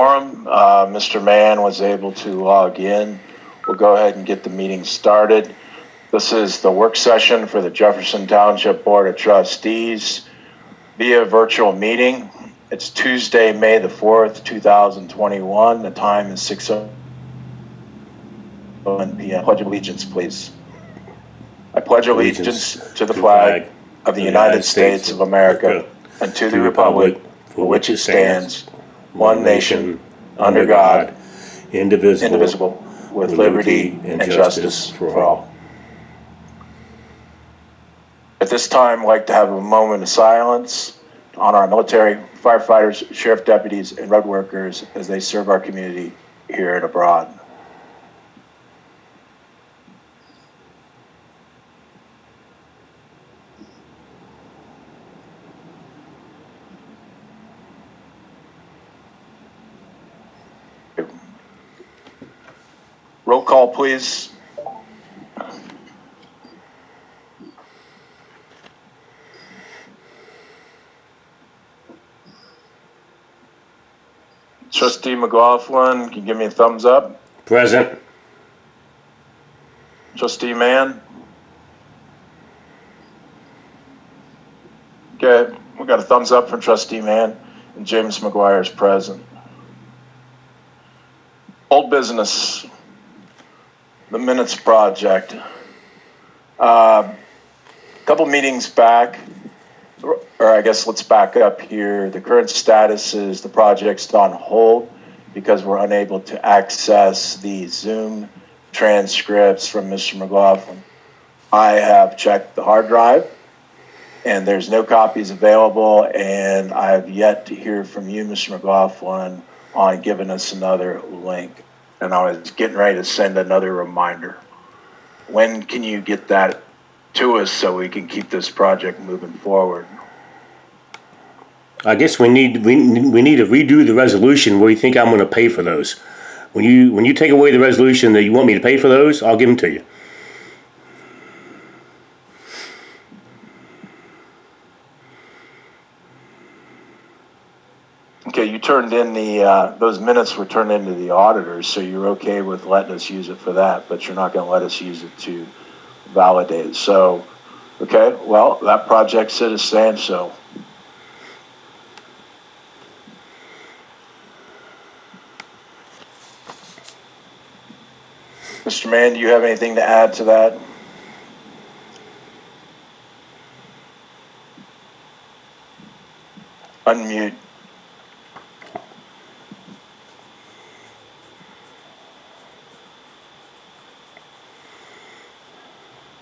Mr. Mann was able to log in. We'll go ahead and get the meeting started. This is the work session for the Jefferson Township Board of Trustees via virtual meeting. It's Tuesday, May the 4th, 2021. The time is 6:01 p.m. Pledge of allegiance, please. I pledge allegiance to the flag of the United States of America and to the republic for which it stands, one nation, under God, indivisible, with liberty and justice for all. At this time, I'd like to have a moment of silence to honor our military, firefighters, sheriff deputies, and road workers as they serve our community here and abroad. Roll call, please. Trustee McLaughlin, can you give me a thumbs up? Present. Trustee Mann? Okay, we got a thumbs up from Trustee Mann, and James McGuire is present. Old business. The minutes project. A couple meetings back, or I guess let's back up here. The current status is the project's on hold because we're unable to access the Zoom transcripts from Mr. McLaughlin. I have checked the hard drive and there's no copies available, and I have yet to hear from you, Mr. McLaughlin, on giving us another link. And I was getting ready to send another reminder. When can you get that to us so we can keep this project moving forward? I guess we need to redo the resolution where you think I'm going to pay for those. When you take away the resolution that you want me to pay for those, I'll give them to you. Okay, you turned in those minutes were turned into the auditors, so you're okay with letting us use it for that, but you're not going to let us use it to validate it. So, okay, well, that project sit as stand so. Mr. Mann, do you have anything to add to that? Unmute.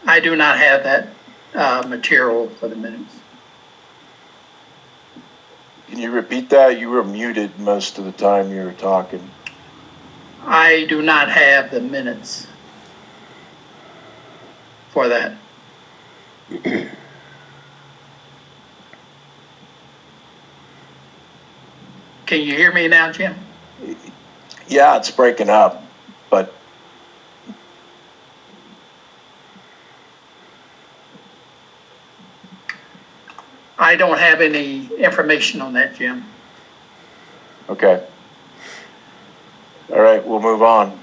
I do not have that material for the minutes. Can you repeat that? You were muted most of the time you were talking. I do not have the minutes for that. Can you hear me now, Jim? Yeah, it's breaking up, but I don't have any information on that, Jim. okay. All right, we'll move on.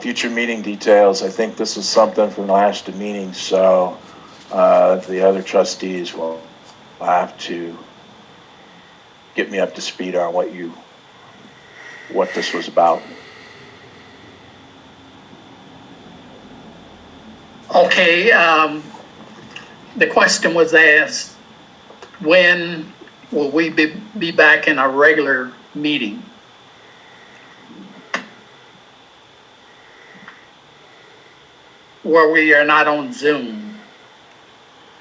Future meeting details. I think this is something from the last meeting, so the other trustees will have to get me up to speed on what this was about. Okay, the question was asked, when will we be back in our regular meeting? Where we are not on Zoom.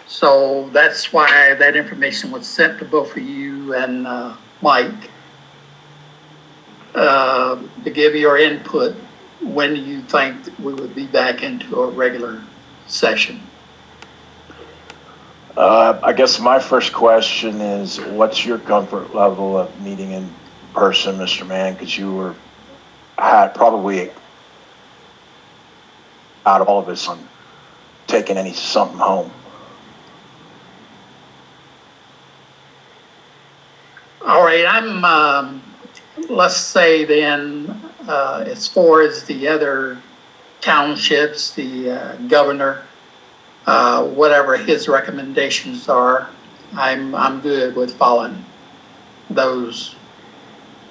So that's why that information was sent to both of you and Mike to give your input. When do you think we would be back into a regular session? I guess my first question is, what's your comfort level of meeting in person, Mr. Mann? Because you had probably out of all of us on taking something home. All right, I'm let's say then, as far as the other townships, the governor, whatever his recommendations are, I'm good with following those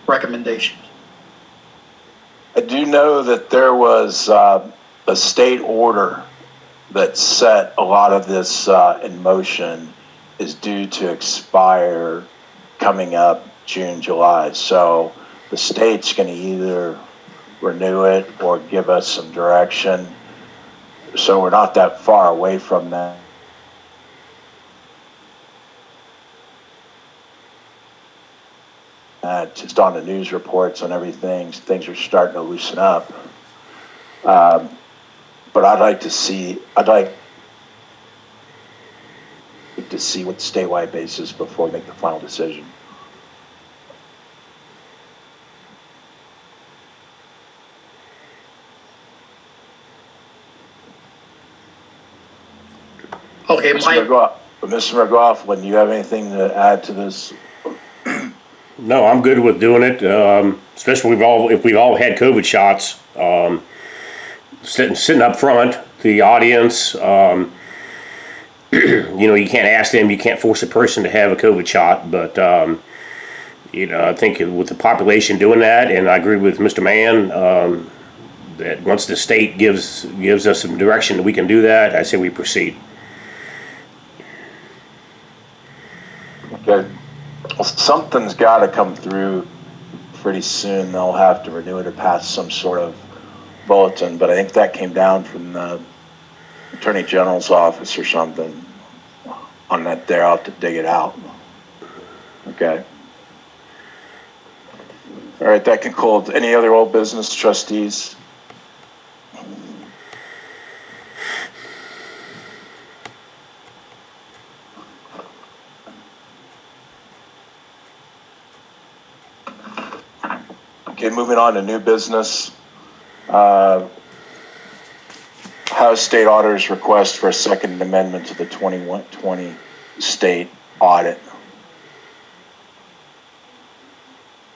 recommendations. I do know that there was a state order that set a lot of this in motion is due to expire coming up June, July. So the state's going to either renew it or give us some direction. So we're not that far away from that. Just on the news reports and everything, things are starting to loosen up. But I'd like to see what the statewide basis before we make the final decision. Okay, Mike. Mr. McLaughlin, do you have anything to add to this? No, I'm good with doing it, especially if we've all had COVID shots. Sitting up front, the audience, you can't ask them, you can't force a person to have a COVID shot, but, I think with the population doing that, and I agree with Mr. Mann, that once the state gives us some direction that we can do that, I say we proceed. Okay. Well, something's got to come through pretty soon. They'll have to renew it or pass some sort of bulletin, but I think that came down from the Attorney General's office or something on that there. I'll have to dig it out. Okay. All right, that concludes. Any other old business, trustees? Okay, moving on to new business. House State Auditor's request for a second amendment to the 2120 state audit.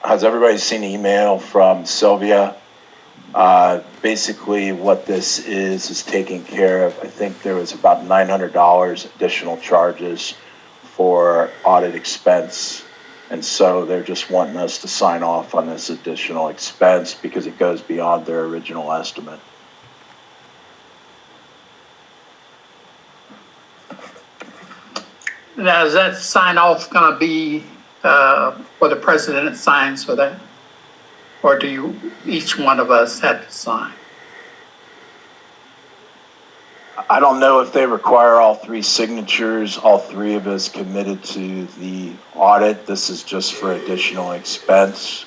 Has everybody seen the email from Sylvia? Basically what this is taking care of, I think there was about $900 additional charges for audit expense. And so they're just wanting us to sign off on this additional expense because it goes beyond their original estimate. Now, is that sign off going to be where the president signs for that? Or do each one of us have to sign? I don't know if they require all three signatures. All three of us committed to the audit. This is just for additional expense.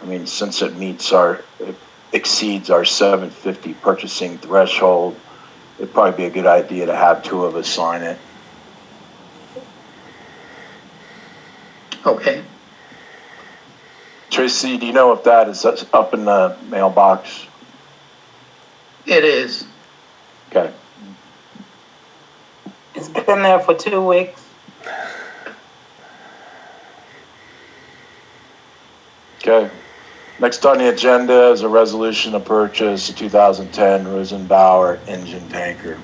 I mean, since it exceeds our $750 purchasing threshold, it'd probably be a good idea to have two of us sign it. Okay. Tracy, do you know if that is up in the mailbox? It is. Okay. It's been there for 2 weeks. Okay. Next on the agenda is a resolution to purchase a 2010 Rosenbauer engine tanker.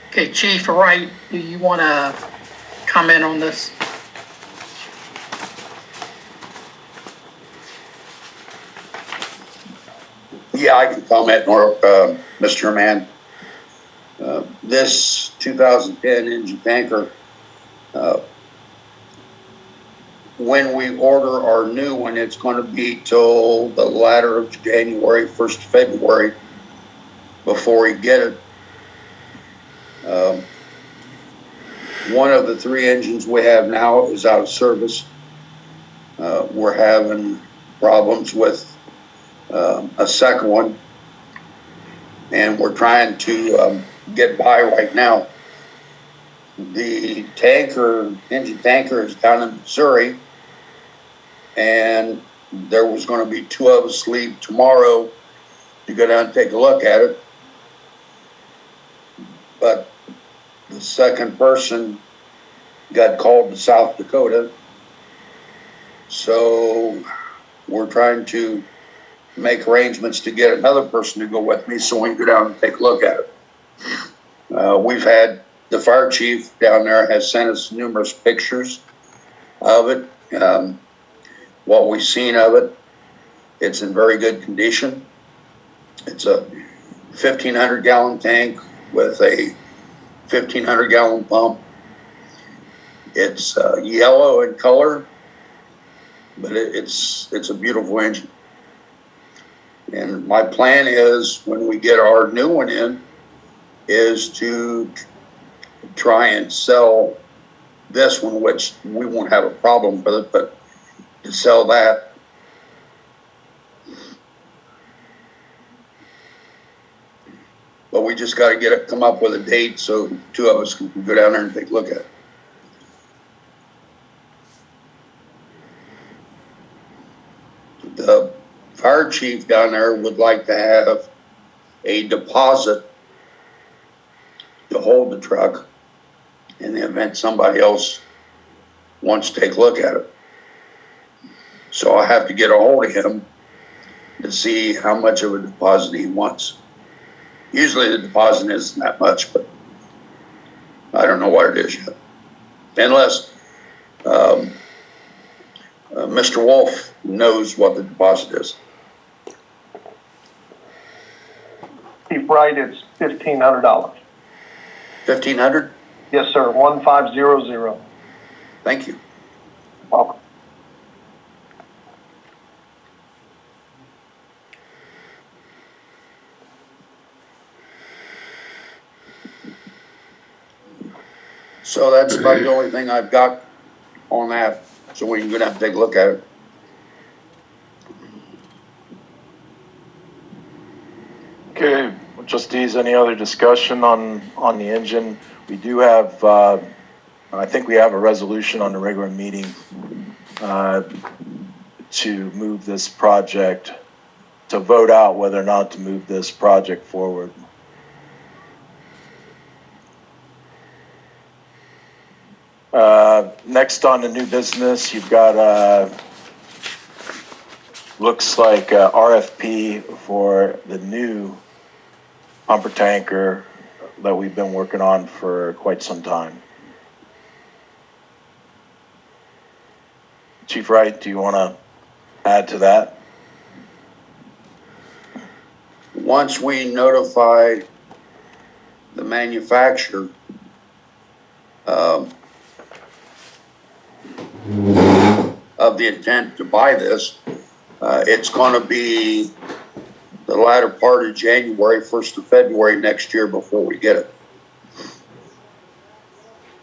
Okay, Chief Wright, do you want to comment on this? Yeah, I can comment more, Mr. Mann. This 2010 engine tanker, when we order our new one, it's going to be till the latter of January, 1st of February, before we get it. One of the three engines we have now is out of service. We're having problems with a second one, and we're trying to get by right now. The engine tanker is down in Missouri, and there was going to be two of us leave tomorrow to go down and take a look at it. But the second person got called to South Dakota. So we're trying to make arrangements to get another person to go with me so we can go down and take a look at it. We've had the fire chief down there has sent us numerous pictures of it. What we've seen of it, it's in very good condition. It's a 1,500 gallon tank with a 1,500 gallon pump. It's yellow in color, but it's a beautiful engine. And my plan is, when we get our new one in, is to try and sell this one, which we won't have a problem with it, but to sell that. But we just got to come up with a date so two of us can go down there and take a look at it. The fire chief down there would like to have a deposit to hold the truck in the event somebody else wants to take a look at it. So I have to get a hold of him to see how much of a deposit he wants. Usually the deposit isn't that much, but I don't know what it is yet. Unless Mr. Wolf knows what the deposit is. Chief Wright, it's $1,500. $1,500? Yes, sir, 1500. Thank you. Welcome. So that's about the only thing I've got on that. So we can go down and take a look at it. Okay, trustees, any other discussion on the engine? We do have, I think we have a resolution on the regular meeting to move this project, to vote out whether or not to move this project forward. Next on the new business, you've got, looks like RFP for the new pumper tanker that we've been working on for quite some time. Chief Wright, do you want to add to that? Once we notify the manufacturer of the intent to buy this, it's going to be the latter part of January, 1st of February next year before we get it.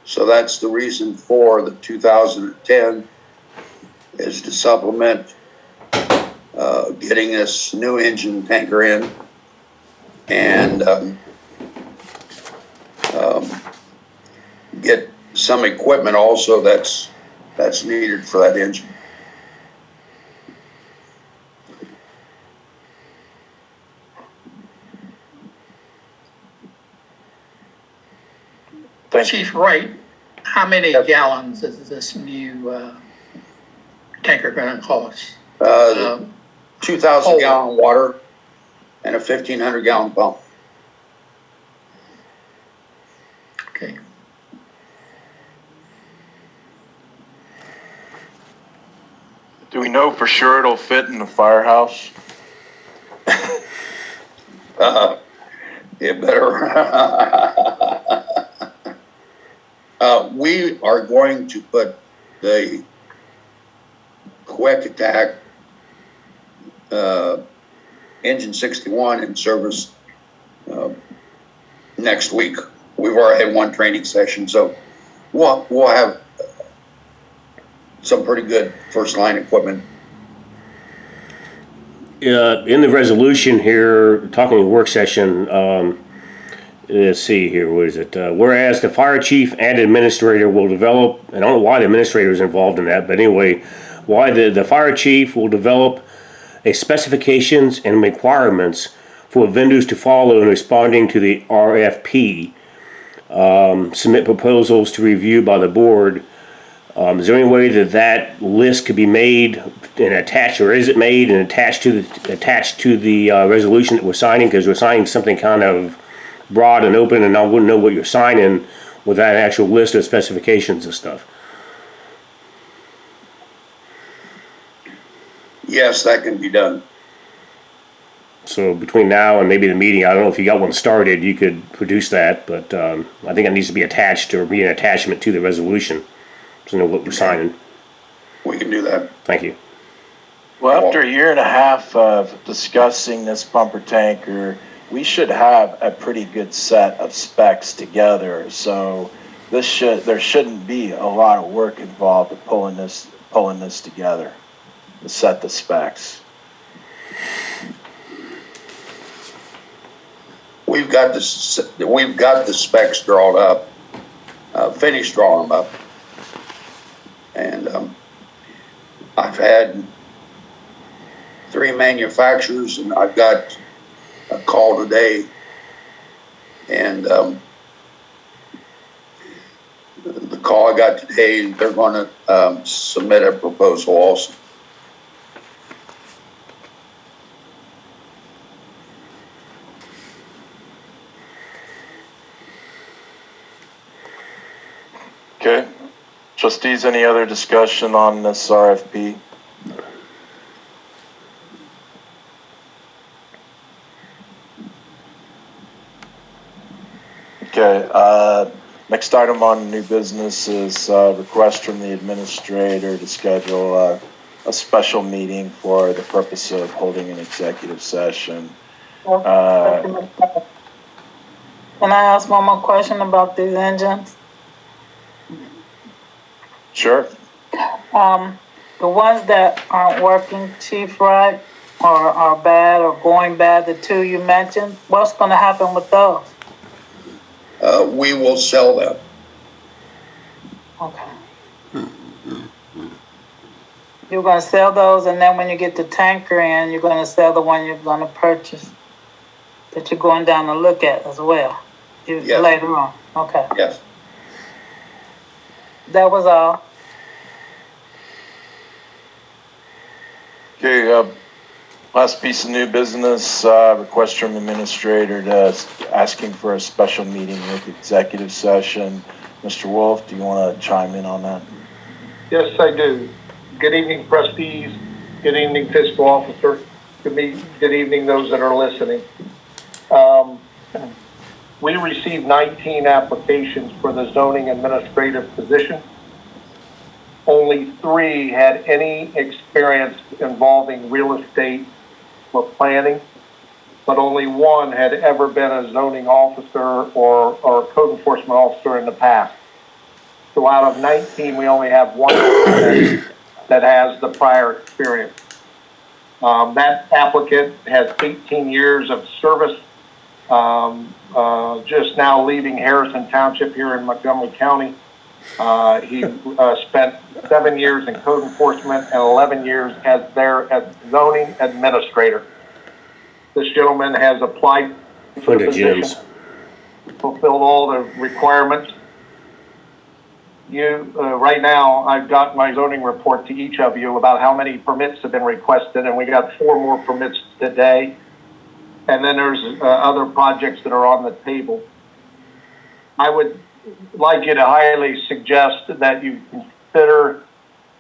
So that's the reason for the 2010 is to supplement getting this new engine tanker in and get some equipment also that's needed for that engine. Thank you. Chief Wright, how many gallons is this new tanker gonna cost? 2,000 gallon water and a 1,500 gallon pump. Okay. Do we know for sure it'll fit in the firehouse? It better. We are going to put the Quick Attack engine 61 in service next week. We've already had one training session, so we'll have some pretty good first line equipment. In the resolution here, talking in work session, let's see here, what is it? Whereas the fire chief and administrator will develop, and I don't know why the administrator is involved in that, but anyway, why the fire chief will develop a specifications and requirements for vendors to follow in responding to the RFP. Submit proposals to review by the board. Is there any way that that list could be made and attached, or is it made and attached to the resolution that we're signing? Because we're signing something kind of broad and open, and I wouldn't know what you're signing without an actual list of specifications and stuff. Yes, that can be done. So between now and maybe the meeting, I don't know if you got one started, you could produce that, but I think it needs to be attached or be an attachment to the resolution, so know what we're signing. We can do that. Thank you. Well, after a year and a half of discussing this bumper tanker, we should have a pretty good set of specs together. So there shouldn't be a lot of work involved with pulling this together to set the specs. We've got the specs drawn up, finished drawing them up. And I've had 3 manufacturers, and I've got a call today. And the call I got today, they're going to submit a proposal also. Okay. Trustees, any other discussion on this RFP? Okay, next item on new business is request from the administrator to schedule a special meeting for the purpose of holding an executive session. Can I ask one more question about these engines? Sure. The ones that aren't working, Chief, right, or are bad or going bad, the 2 you mentioned, what's gonna happen with those? We will sell them. Okay. You're gonna sell those, and then when you get the tanker in, you're gonna sell the one you're gonna purchase, that you're going down to look at as well, Yes. later on. Okay, Yes. that was all. Okay, last piece of new business, request from administrator to asking for a special meeting with executive session. Mr. Wolf, do you want to chime in on that? Yes, I do. Good evening, trustees. Good evening, fiscal officer. Good evening, those that are listening. We received 19 applications for the zoning administrative position. Only 3 had any experience involving real estate or planning, but only 1 had ever been a zoning officer or code enforcement officer in the past. So out of 19, we only have 1 that has the prior experience. That applicant has 18 years of service, just now leaving Harrison Township here in Montgomery County. He spent 7 years in code enforcement and 11 years as zoning administrator. This gentleman has applied for the position, fulfilled all the requirements. Right now, I've got my zoning report to each of you about how many permits have been requested, and we got 4 more permits today. And then there's other projects that are on the table. I would like you to highly suggest that you consider,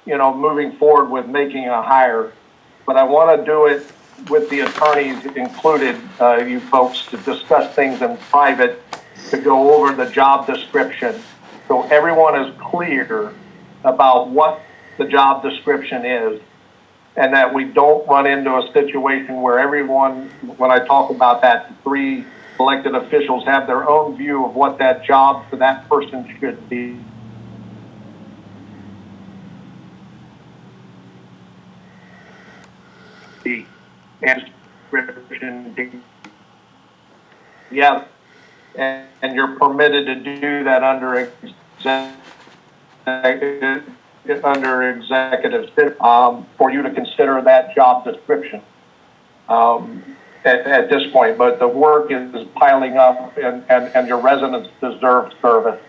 moving forward with making a hire. But I want to do it with the attorneys included, you folks, to discuss things in private, to go over the job description, so everyone is clear about what the job description is, and that we don't run into a situation where everyone, when I talk about that, 3 elected officials have their own view of what that job for that person should be. And yeah, and you're permitted to do that under executive for you to consider that job description. And at this point, but the work is piling up and your residents deserve service.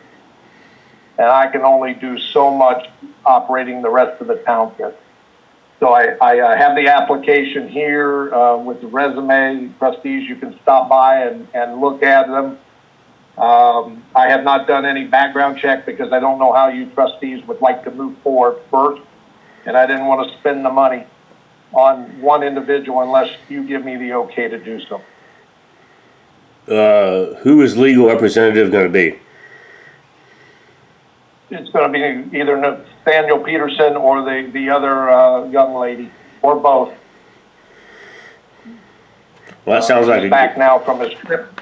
And I can only do so much operating the rest of the township. So I have the application here with the resume. Trustees, you can stop by and look at them. I have not done any background check because I don't know how you trustees would like to move forward first. And I didn't want to spend the money on one individual unless you give me the okay to do so. Who is legal representative going to be? It's going to be either Nathaniel Peterson or the other young lady, or both. Well, that sounds like He's back now from his trip.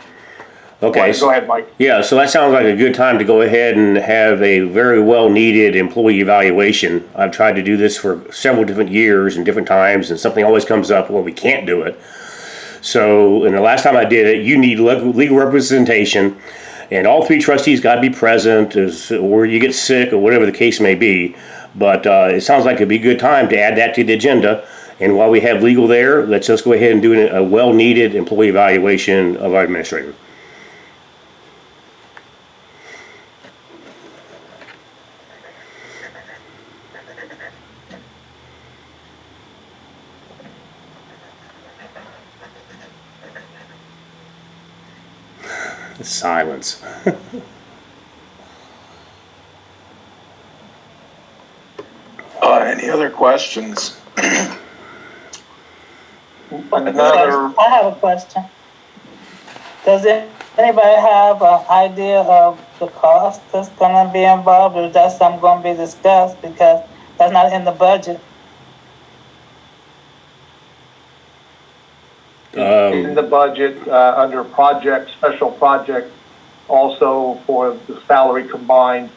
okay. Go ahead, Mike. Yeah, so that sounds like a good time to go ahead and have a very well needed employee evaluation. I've tried to do this for several different years and different times, and something always comes up where we can't do it. So, and the last time I did it, you need legal representation, and all three trustees got to be present, or you get sick, or whatever the case may be. But it sounds like it'd be a good time to add that to the agenda. And while we have legal there, let's just go ahead and do a well needed employee evaluation of our administrator. Silence. Any other questions? Another, I have a question. Does anybody have an idea of the cost that's gonna be involved, or is that something gonna be discussed, because that's not in the budget? in the budget, under project, special project, also for the salary combined,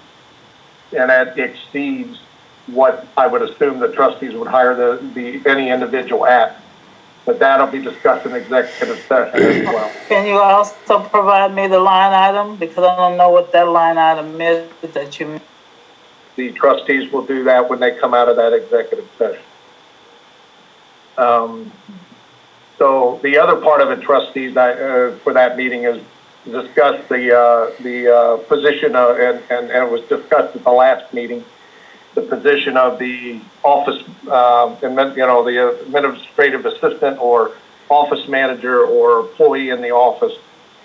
and that exceeds what I would assume the trustees would hire any individual at. But that'll be discussed in executive session as well. Can you also provide me the line item, because I don't know what that line item is that you. The trustees will do that when they come out of that executive session. So the other part of it, trustees, for that meeting is discuss the position and it was discussed at the last meeting, the position of the office, the administrative assistant or office manager or employee in the office.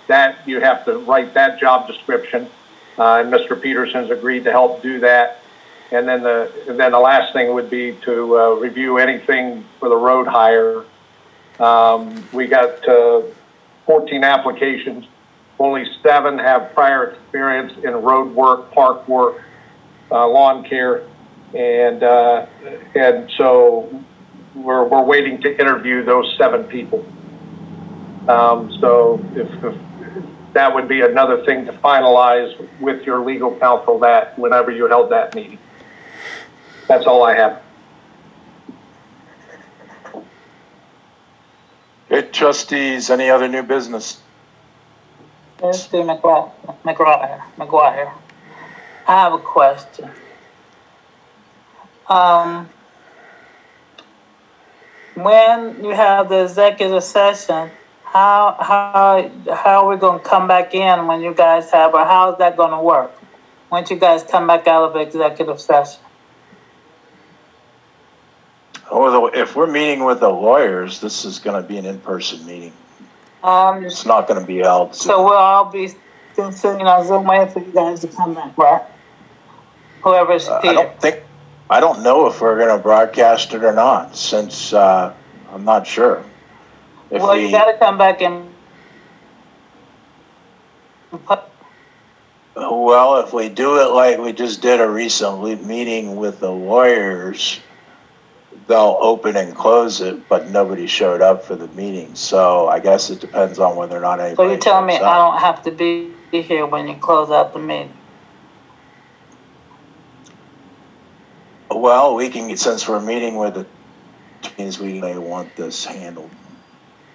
That you have to write that job description, and Mr. Peterson's agreed to help do that. And then the last thing would be to review anything for the road hire. We got 14 applications. Only 7 have prior experience in road work, park work, lawn care, and so we're waiting to interview those 7 people. So if that would be another thing to finalize with your legal counsel that whenever you held that meeting. That's all I have. Okay, trustees, any other new business? Mr. McGuire, I have a question. When you have the executive session, how are we gonna come back in when you guys have, or how is that gonna work? Once you guys come back out of executive session? Oh, if we're meeting with the lawyers, this is gonna be an in-person meeting. It's not gonna be held. So we'll all be sitting on Zoom waiting for you guys to come back, right? Whoever's here. I don't know if we're gonna broadcast it or not, since, I'm not sure. Well, you gotta come back and. Well, if we do it like we just did a recent meeting with the lawyers, they'll open and close it, but nobody showed up for the meeting. So I guess it depends on whether or not anybody. So you're telling me shows I up. don't have to be here when you close out the meeting? Well, we can, since we're meeting with the, means we may want this handled.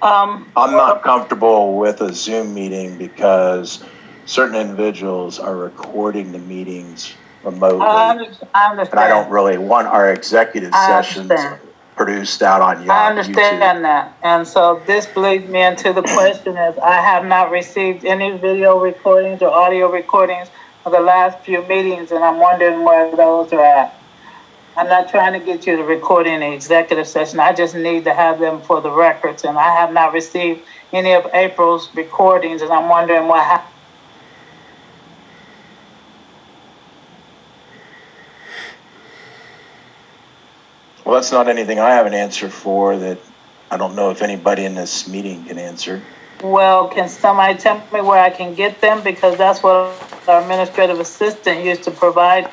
I'm not comfortable with a Zoom meeting because certain individuals are recording the meetings remotely. I understand. And I don't really want our executive I sessions understand. produced out on YouTube. I understand that. And so this leads me into the question is, I have not received any video recordings or audio recordings of the last few meetings, and I'm wondering where those are at. I'm not trying to get you to record any executive session. I just need to have them for the records, and I have not received any of April's recordings, and I'm wondering what happened. Well, that's not anything I have an answer for that I don't know if anybody in this meeting can answer. Well, can somebody tell me where I can get them? Because that's what our administrative assistant used to provide.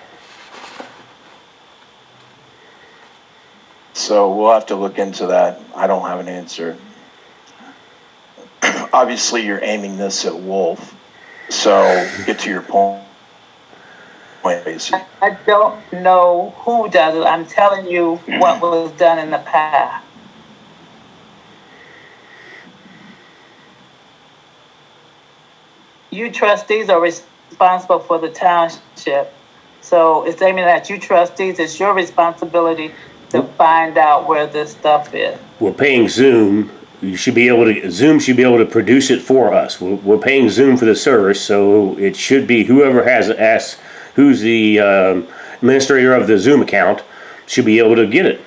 So we'll have to look into that. I don't have an answer. Obviously, you're aiming this at Wolf. So get to your point, basically. I don't know who does it. I'm telling you what was done in the past. You trustees are responsible for the township. So it's aiming at you trustees. It's your responsibility to find out where this stuff is. We're paying Zoom. Zoom should be able to produce it for us. We're paying Zoom for the service, so it should be whoever has asked, who's the administrator of the Zoom account, should be able to get it.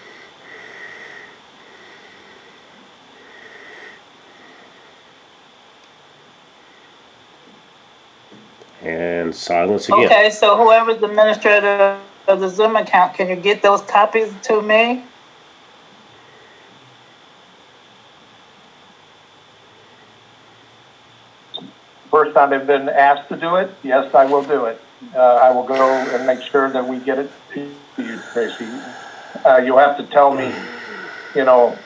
And silence again. Okay, so whoever's the administrator of the Zoom account, can you get those copies to me? First time I've been asked to do it, yes, I will do it. I will go and make sure that we get it to you, Tracy. You'll have to tell me,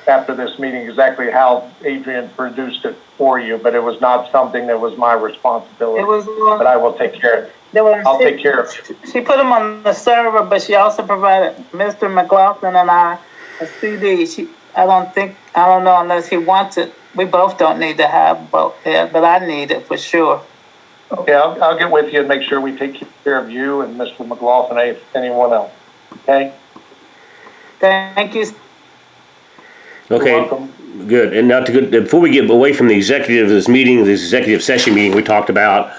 after this meeting exactly how Adrian produced it for you, but it was not something that was my responsibility. It was But I will take care of it. I'll take care of it. She put them on the server, but she also provided Mr. McLaughlin and I a CD. I don't know unless he wants it. We both don't need to have both, but I need it for sure. Okay, I'll get with you and make sure we take care of you and Mr. McLaughlin, if anyone else. Okay? Thank you. Okay, You're welcome. good. And now before we get away from the executive, this executive session meeting we talked about,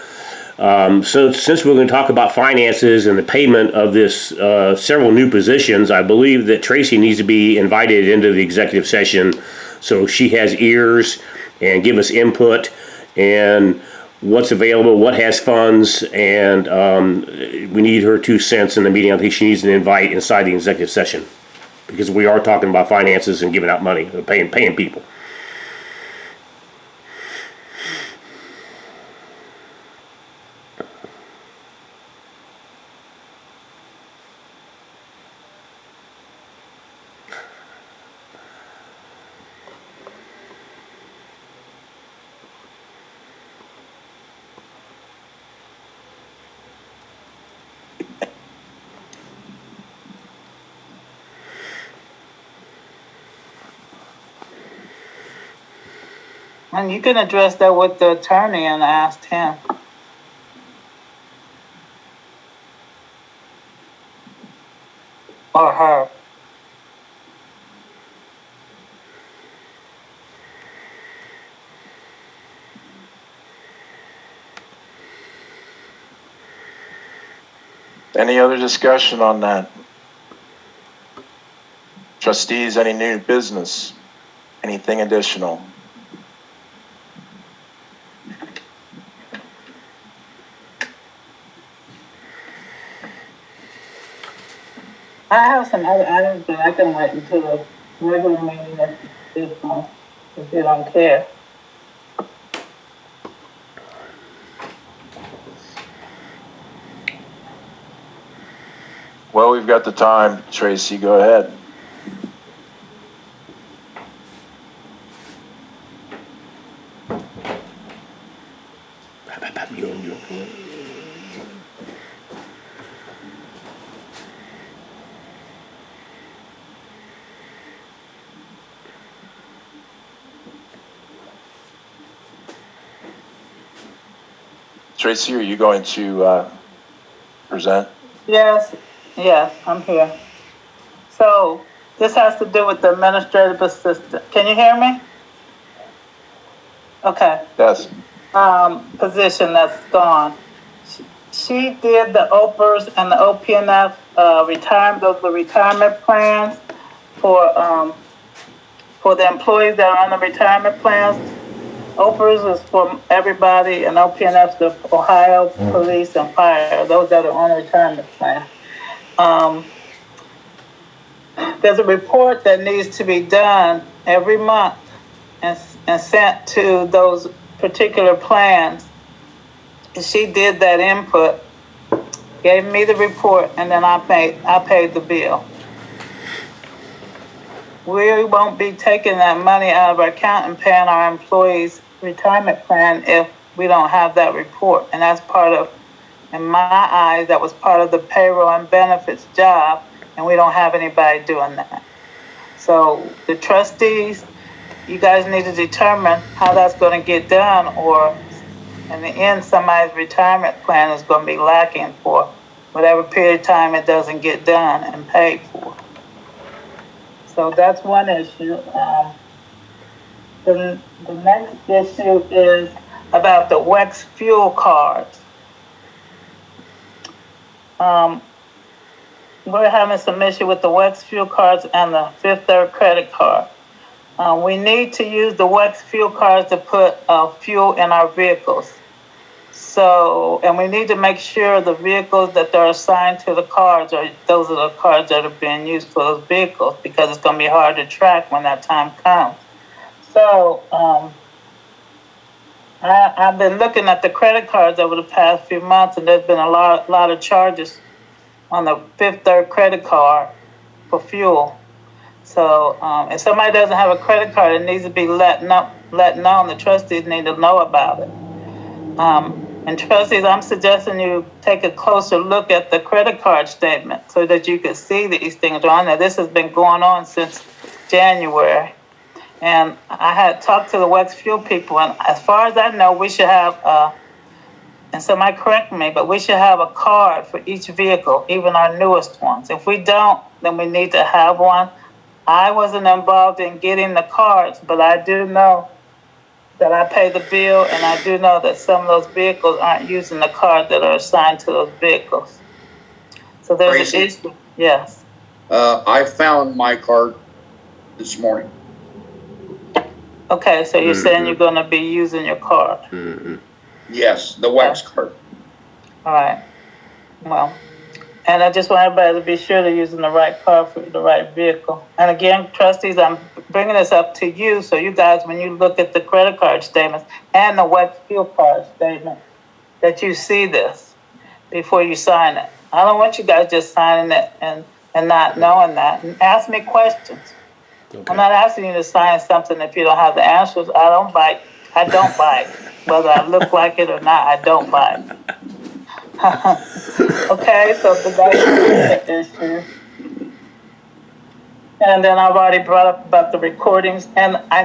so since we're going to talk about finances and the payment of this several new positions, I believe that Tracy needs to be invited into the executive session so she has ears and give us input and what's available, what has funds, and we need her 2 cents in the meeting. I think she needs an invite inside the executive session because we are talking about finances and giving out money, paying people. And you can address that with the attorney and ask him. Or her. Any other discussion on that? Trustees, any new business? Anything additional? I have some other items, but I can wait until the regular meeting if you don't care. Well, we've got the time. Tracy, go ahead. Tracy, are you going to present? Yes, I'm here. So, This has to do with the administrative assistant. Can you hear me? Okay. Yes. Position that's gone. She did the OPERS and the OPNF, those were retirement plans for the employees that are on the retirement plans. OPERS is for everybody, and OPNF is the Ohio Police and Fire, those that are on the retirement plan. There's a report that needs to be done every month and sent to those particular plans. She did that input, gave me the report, and then I paid the bill. We won't be taking that money out of our account and paying our employees' retirement plan if we don't have that report. And that's part of, in my eyes, that was part of the payroll and benefits job, and we don't have anybody doing that. So the trustees, you guys need to determine how that's going to get done, or in the end, somebody's retirement plan is going to be lacking for whatever period of time it doesn't get done and paid for. So that's one issue. The next issue is about the WEX fuel cards. We're having some issue with the WEX fuel cards and the Fifth Third credit card. We need to use the WEX fuel cards to put fuel in our vehicles. So, and we need to make sure the vehicles that they're assigned to the cards those are the cards that are being used for those vehicles, because it's going to be hard to track when that time comes. So, I've been looking at the credit cards over the past few months, and there's been a lot of charges on the Fifth Third credit card for fuel. So, if somebody doesn't have a credit card, it needs to be let known. The trustees need to know about it. And trustees, I'm suggesting you take a closer look at the credit card statement so that you can see these things are on there. This has been going on since January. And I had talked to the WEX fuel people, and as far as I know, we should have, and somebody correct me, but we should have a card for each vehicle, even our newest ones. If we don't, then we need to have one. I wasn't involved in getting the cards, but I do know that I pay the bill, and I do know that some of those vehicles aren't using the card that are assigned to those vehicles. So there's an issue. Yes. I found my card this morning. Okay, so you're saying you're going to be using your card. Yes, the WEX card. All right. Well, and I just want everybody to be sure they're using the right card for the right vehicle. And again, trustees, I'm bringing this up to you, so you guys, when you look at the credit card statements and the WEX fuel card statement, that you see this before you sign it. I don't want you guys just signing it and not knowing that. And ask me questions. Okay. I'm not asking you to sign something if you don't have the answers. I don't bite. Whether I look like it or not, I don't bite. Okay, so that's the issue. And then I've already brought up about the recordings, and I